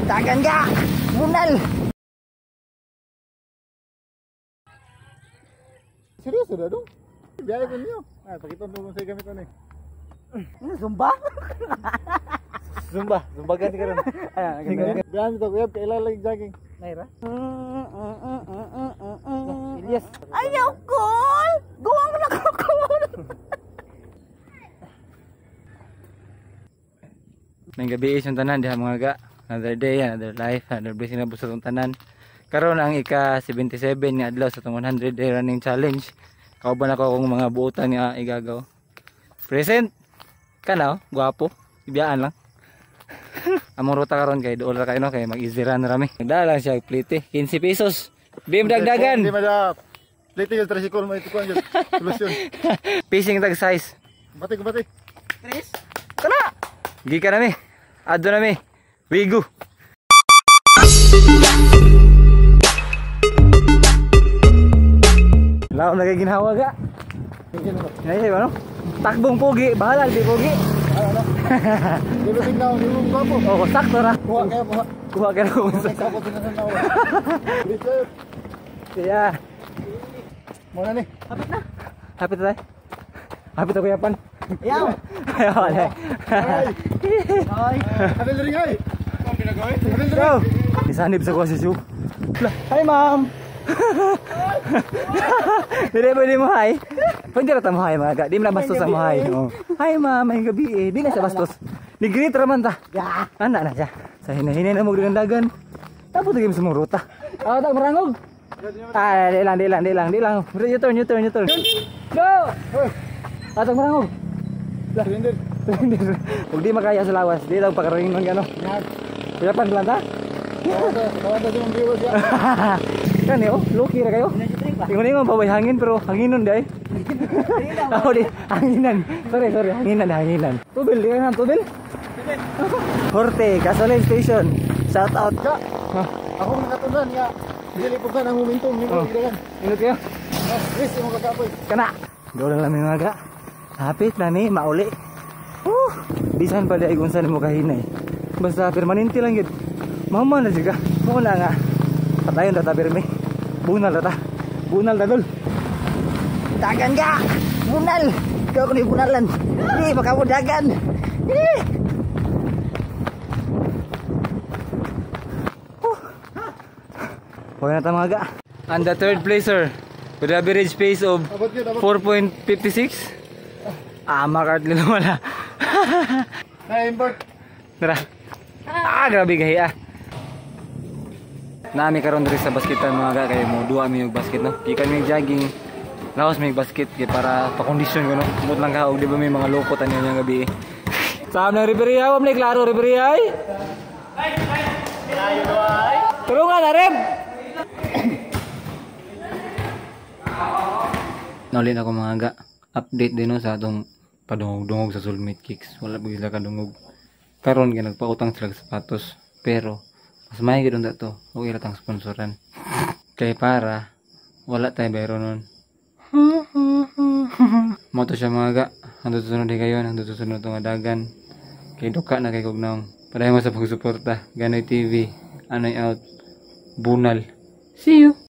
Dagan ka! Bunal! Seryoso na dong? Biyahe ko niyo. Pakita mo sa gamit ano eh. Zumba? Zumba ganti ka rin. Biyahe mo ito kuya, kailan lang jogging. Naira? Ilyas. Ayaw call! Gawa mo na ka call! May gabi is yung tanan diha mga ga. Another day, another life, another blessing na busa itong tanan. Karon ang ika-77 nga adlaw sa itong 100 day running challenge. Kauban ako akong mga buutan nga igagaw. Present! Kanaw, guwapo. Ibiyaan lang. Among ruta karon kay dool ra kayo no kay mag-easy run rami. Nagdala lang siya plite, 15 pesos. Bim dagdagan. Hindi madap. Plite yung tricycle mo ito ko ang solusyon. Fishing tag size. Bati ko bati. Chris? Kana! Gika na mi. Adto na mi. Wigo. Laom lagi ginhawa ga. Ay, ano? Takbong pogi, bahala di pogi. Ano? Di ba tingnan ni mo gwapo? Oh, sakto ra. Kuha kaya kuha. Kuha ka na kung Sa ko tingnan na. Dito. Kaya, Muna ni. Kapit na. hapit tayo. Hapit ako yapan. Ayaw! Ayaw, wala. Ay! Hadil ring ay. Ang pinagawin. Hadil ring. Go! Isanib sa ko si Sue. Hi, ma'am! Hindi pwede mo hi. Pwede rata mo hi mga ka. Di mo na bastos ang mo hi. Oh. Hi, ma'am. May gabi eh. Di na siya bastos. Ni-greet raman ta. Ya! Ana na siya. Sa hinahinay na mo dagan. Tapos lagi mo sa mong ruta. Tak marangog. Di lang. U-turn. Go! Tak marangog. Surrender. Huwag di makaya sa lawas. Di daw pakaringin ng gano'n. Silapan lang ta. Tawad sa mga viewers ya. Kan oh, lucky ra kayo. Ingon pabay hangin pero hanginon di ay. Ako di hanginan. Sorry, hanginan. Tubil di kan tubil. Horte, Gasoline Station. Shout out. Ka. Ako nakatunan nga. Dili po ka nang momentum ni mo gidagan. Ingat kayo. Yes, mo kakapoy. Kana. Go lang mga ga. Hapit na ni mauli. Bisan pa di unsa nimo kahinay. Basta permanente lang gid. Mama na juga. Mo na nga. Patayon ta permi. Bunal ta. Bunal ta dol. Dagan ka! Bunal! Ikaw ko ni bunalan. Hindi, baka mo dagan. Huwag na ta mga ga. And the third placer with average pace of 4.56. Makart nila wala. Na-import. Tara. Grabe gahi Nami karon diri sa basketan mga ga kay mo duha mi og basket no. Gikan mi jogging. Laos mi basket kay para pa-kondisyon ko no. Mut lang ka og di ba may mga loko tanyo yang gabi. Saan na referee ha? Wala klaro referee ay. Layo do ay. Tulungan na rem. Naulin ako mga ga. Update din no sa atong padungog-dungog sa soulmate kicks. Wala ba sila kadungog. Karon kay nagpautang sila sa sapatos. Pero mas may gidon dato. Okay ra tang sponsoran. Kay para wala tay bayro nun. Mo to siya mga ga. Ando susunod kayo, ando susunod nga dagan. Kay duka na kay kognaong. Padayon mo sa pagsuporta. Ganoy TV. Anoy out. Bunal. See you.